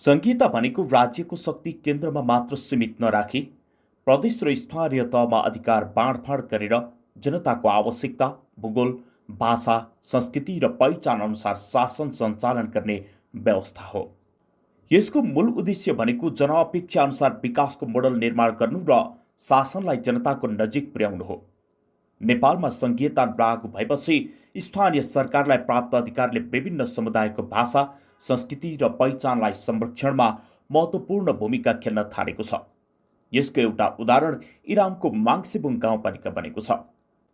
संघीयता भनेको राज्यको शक्ति केन्द्रमा मात्र सीमित नराखी प्रदेश र स्थानीय तहमा अधिकार बाँडफाँड गरेर जनताको आवश्यकता, भूगोल, भाषा, संस्कृति र पहिचान अनुसार शासन सञ्चालन गर्ने व्यवस्था हो। यसको मूल उद्देश्य भनेको जनअपेक्षा अनुसार विकासको मोडल निर्माण गर्नु र शासनलाई जनताको नजिक पुर्याउनु हो। नेपालमा संघीयता लागू भएपछि स्थानीय सरकारलाई प्राप्त अधिकारले विभिन्न समुदायको भाषा, संस्कृति र पहिचानलाई संरक्षणमा महत्त्वपूर्ण भूमिका खेल्न थालेको छ। यसको एउटा उदाहरण इलामको माङ्सेबुङ गाउँपालिका बनेको छ।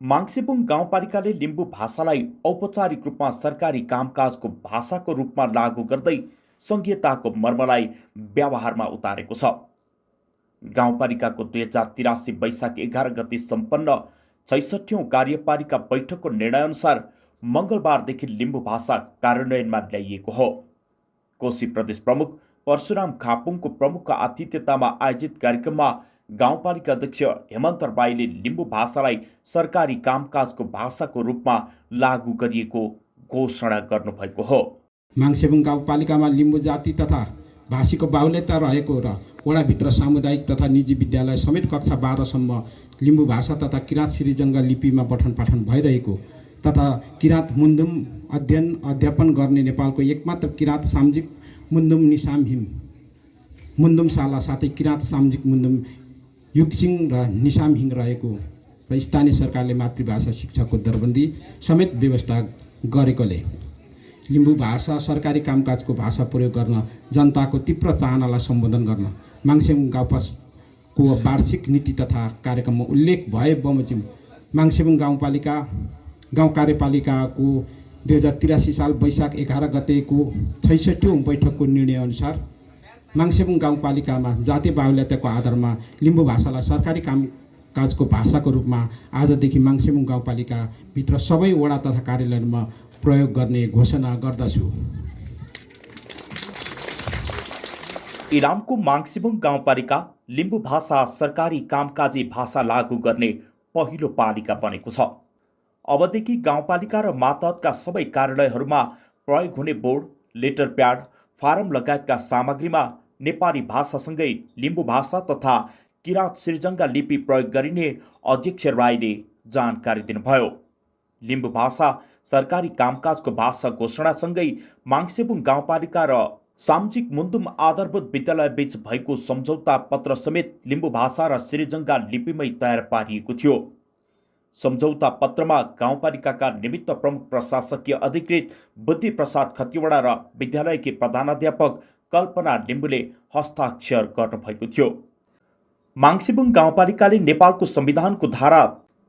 माङ्सेबुङ गाउँपालिकाले लिम्बू भाषालाई औपचारिक रूपमा सरकारी कामकाजको भाषाको रूपमा लागू गर्दै संघीयताको मर्मलाई व्यवहारमा उतारेको छ। गाउँपालिकाको 2083 वैशाख 11 गते सम्पन्न 66औं कार्यपालिका बैठकको निर्णयअनुसार मङ्गलबारदेखि लिम्बू भाषा कार्यान्वयनमा ल्याइएको हो। कोशी प्रदेश प्रमुख परशुराम खापुङको प्रमुख आतिथ्यतामा आयोजित कार्यक्रममा गाउँपालिका अध्यक्ष हेमन्त राईले लिम्बू भाषालाई सरकारी कामकाजको भाषाको रूपमा लागू गरिएको घोषणा गर्नुभएको हो। माङ्सेबुङ गाउँपालिकामा लिम्बू जाति तथा भाषीको बाहुल्यता रहेको र वडाभित्र सामुदायिक तथा निजी विद्यालय समेत कक्षा 12 सम्म लिम्बू भाषा तथा किराँत श्रीजङ्गा लिपिमा पठन पाठन भइरहेको तथा किराँत मुन्दुम अध्ययन गर्ने नेपालको एकमात्र किराँत सामाजिक मुन्दुम निसामहिम मुन्दुमशाला साथै किराँत सामाजिक मुन्दुम युगसिङ र निसामहिङ रहेको र स्थानीय सरकारले मातृभाषा शिक्षाको दरबन्दी समेत व्यवस्था गरेकोले लिम्बू भाषा सरकारी कामकाजको भाषा प्रयोग गर्न जनताको तीव्र चाहनालाई सम्बोधन गर्न माङ्सेबुङ गाउँपालिकाको वार्षिक नीति तथा कार्यक्रममा उल्लेख भए बमोजिम माङ्सेबुङ गाउँ कार्यपालिकाको 2083 साल वैशाख 11 गतेको 66औं बैठकको निर्णयअनुसार माङ्सेबुङ गाउँपालिकामा जातीय बाहुल्यताको आधारमा लिम्बू भाषालाई सरकारी कामकाजको भाषाको रूपमा आजदेखि माङ्सेबुङ गाउँपालिकाभित्र सबै वडा तथा कार्यालयमा प्रयोग गर्ने घोषणा गर्दछु। इलामको माङ्सेबुङ गाउँपालिका लिम्बू भाषा सरकारी कामकाजी भाषा लागू गर्ने पहिलो पालिका बनेको छ। अबदेखि गाउँपालिका र मातहतका सबै कार्यालयहरूमा प्रयोग हुने बोर्ड, लेटर प्याड, फारम लगायतका सामग्रीमा नेपाली भाषासँगै लिम्बू भाषा तथा किराँत श्रीजङ्गा लिपि प्रयोग गरिने अध्यक्ष राईले जानकारी दिनुभयो। लिम्बू भाषा सरकारी कामकाजको भाषा घोषणासँगै माङ्सेबुङ गाउँपालिका र सामाजिक मुन्दुम आधारभूत विद्यालय बीच भएको सम्झौता पत्र समेत लिम्बू भाषा र श्रीजङ्गा लिपिमै तयार पारिएको थियो। सम्झौता पत्रमा गाउँपालिकाका निमित्त प्रमुख प्रशासकीय अधिकृत बुद्धि प्रसाद खतिवडा र विद्यालयकी प्रधानाध्यापक कल्पना लिम्बुले हस्ताक्षर गर्नुभएको थियो। माङ्सेबुङ गाउँपालिकाले नेपालको संविधानको धारा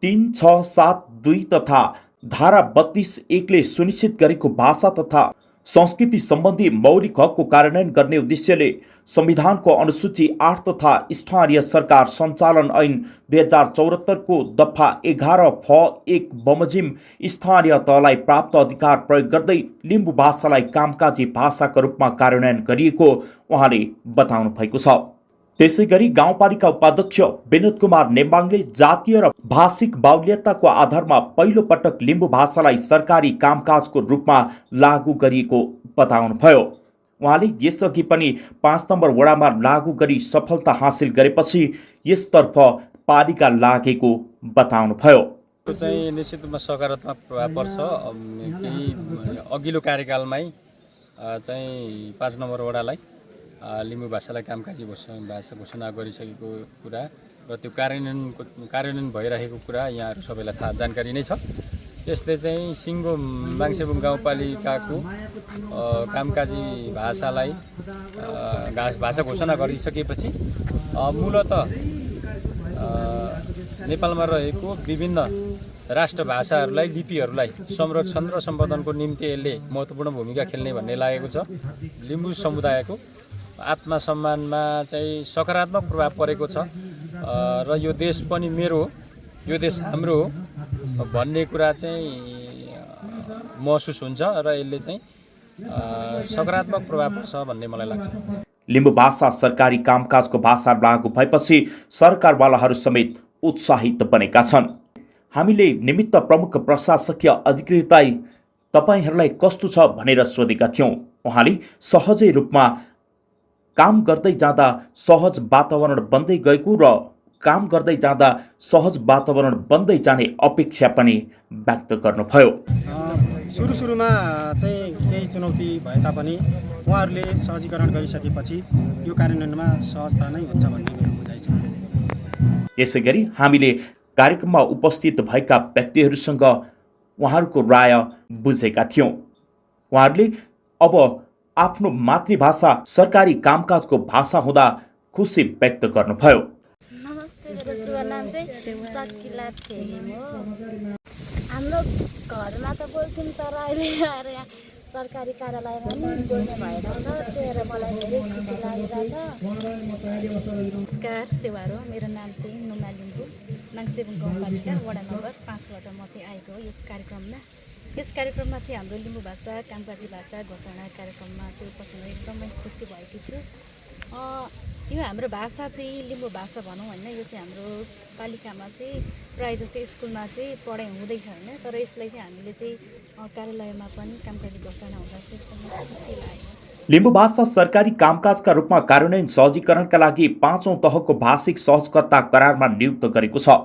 3672 तथा धारा 32(1) ले सुनिश्चित गरेको भाषा तथा संस्कृति सम्बन्धी मौलिक हकको कार्यान्वयन गर्ने उद्देश्यले संविधानको अनुसूची 8 तथा स्थानीय सरकार सञ्चालन ऐन 2074 को दफा 11(फ)(1) बमोजिम स्थानीय तहलाई प्राप्त अधिकार प्रयोग गर्दै लिम्बू भाषालाई कामकाजी भाषाको रूपमा कार्यान्वयन गरिएको उहाँले बताउनु भएको छ। त्यसैगरी गाउँपालिका उपाध्यक्ष विनोद कुमार नेम्बाङले जातीय र भाषिक बाहुल्यताको आधारमा पहिलो पटक लिम्बू भाषालाई सरकारी कामकाजको रूपमा लागू गरिएको बताउनुभयो। उहाँले यसअघि पनि 5 नम्बर वडामा लागू गरी सफलता हासिल गरेपछि यसतर्फ पालिका लागेको बताउनुभयो। चाहिँ निश्चित रूपमा सकारात्मक प्रभाव पर्छ। केही अघिल्लो कार्यकालमै चाहिँ 5 नम्बर वडालाई लिम्बू भाषालाई कामकाजी भाषा घोषणा गरिसकेको कुरा र त्यो कार्यान्वयन भइरहेको कुरा यहाँहरू सबैलाई थाहा जानकारी नै छ। त्यसले चाहिँ सिङ्गो माङ्सेबुङ गाउँपालिकाको कामकाजी भाषालाई भाषा घोषणा गरिसकेपछि मूलत नेपालमा रहेको विभिन्न राष्ट्रभाषाहरूलाई लिपिहरूलाई संरक्षण र सम्वर्धनको निम्ति यसले महत्त्वपूर्ण भूमिका खेल्ने भन्ने लागेको छ। लिम्बू समुदायको आत्मसम्मानमा चाहिँ सकारात्मक प्रभाव परेको छ र यो देश पनि मेरो हो, यो देश हाम्रो हो भन्ने कुरा चाहिँ महसुस हुन्छ र यसले चाहिँ सकारात्मक प्रभाव पर्छ भन्ने मलाई लाग्छ। लिम्बू भाषा सरकारी कामकाजको भाषा लागू भएपछि सरकारवालाहरू समेत उत्साहित बनेका छन्। हामीले निमित्त प्रमुख प्रशासकीय अधिकृतलाई तपाईहरूलाई कस्तो छ भनेर सोधेका थियौँ। उहाँले सहजै रूपमा काम गर्दै जाँदा सहज वातावरण बन्दै गएको र काम गर्दै जाँदा सहज वातावरण बन्दै जाने अपेक्षा पनि व्यक्त गर्नुभयो। सुरुमा चाहिँ केही चुनौती भए तापनि उहाँहरूले सहजीकरण गरिसकेपछि यो कार्यान्वयनमा सहजता नै हुन्छ भन्ने मेरो बुझाइ छ। यसै गरी हामीले कार्यक्रममा उपस्थित भएका व्यक्तिहरूसँग उहाँहरूको राय बुझेका थियौँ। उहाँहरूले अब आफ्नो मातृभाषा सरकारी कामकाजको भाषा हुँदा खुसी व्यक्त गर्नुभयो। नमस्ते, मेरो शुभ नाम चाहिँ सकिला थेलिम हो। हाम्रो घरमा त बोल्थ्यौँ तर अहिले आएर यहाँ सरकारी कार्यालयमा पनि बोल्ने भएर छ। त्यही भएर मलाई धेरै खुसी लागिरहेछ। नमस्कार, सेवारो। मेरो नाम चाहिँ नुमा लिम्बू, नाङसेबुङ गाउँपालिका वडा नम्बर 5बाट म चाहिँ आएको हो यो कार्यक्रममा। यस कार्यक्रममा चाहिँ हाम्रो लिम्बू भाषा कामकाजी भाषा घोषणा कार्यक्रममा चाहिँ उपस्थित एकदमै खुसी भएकी छु। यो हाम्रो भाषा चाहिँ लिम्बू भाषा भनौँ होइन, यो चाहिँ हाम्रो पालिकामा चाहिँ प्रायः जस्तै स्कुलमा चाहिँ पढाइ हुँदैछ होइन, तर यसलाई चाहिँ हामीले चाहिँ कार्यालयमा पनि कामकाजी घोषणा हुँदा चाहिँ एकदमै खुसी लाग्यो। लिम्बू भाषा सरकारी कामकाजका रूपमा कार्यान्वयन सहजीकरणका लागि 5औं तहको भाषिक सहजकर्ता करारमा नियुक्त गरेको छ।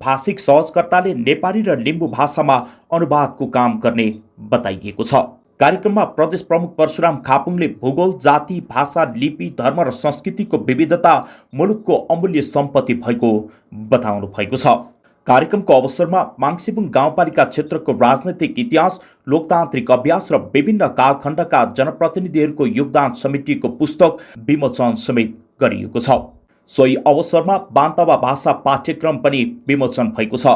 भाषिक सहजकर्ताले नेपाली र लिम्बू भाषामा अनुवादको काम गर्ने बताइएको छ। कार्यक्रममा प्रदेश प्रमुख परशुराम खापुङले भूगोल, जाति, भाषा, लिपि, धर्म र संस्कृतिको विविधता मुलुकको अमूल्य सम्पत्ति भएको बताउनु भएको छ। कार्यक्रमको अवसरमा माङसेबुङ गाउँपालिका क्षेत्रको राजनैतिक इतिहास, लोकतान्त्रिक अभ्यास र विभिन्न कालखण्डका जनप्रतिनिधिहरूको योगदान समेटिएको पुस्तक विमोचन समेत गरिएको छ। सोही अवसरमा बान्तवा भाषा पाठ्यक्रम पनि विमोचन भएको छ।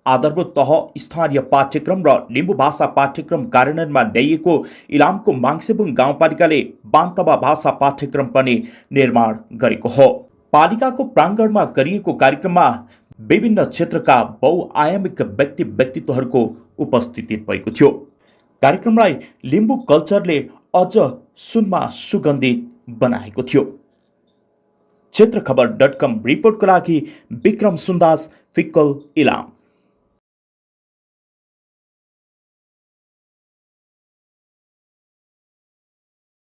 आधारभूत तह स्थानीय पाठ्यक्रम र लिम्बू भाषा पाठ्यक्रम कार्यान्वयनमा ल्याइएको इलामको माङसेबुङ गाउँपालिकाले बान्तवा भाषा पाठ्यक्रम पनि निर्माण गरेको हो। पालिकाको प्राङ्गणमा गरिएको कार्यक्रममा विभिन्न क्षेत्रका बहुआयामिक व्यक्तित्वहरूको उपस्थिति भएको थियो। कार्यक्रमलाई लिम्बू कल्चरले अझ सुनमा सुगन्धित बनाएको थियो। क्षेत्रखबर.com रिपोर्टको लागि विक्रम सुन्दास, फिक्कल, इलाम।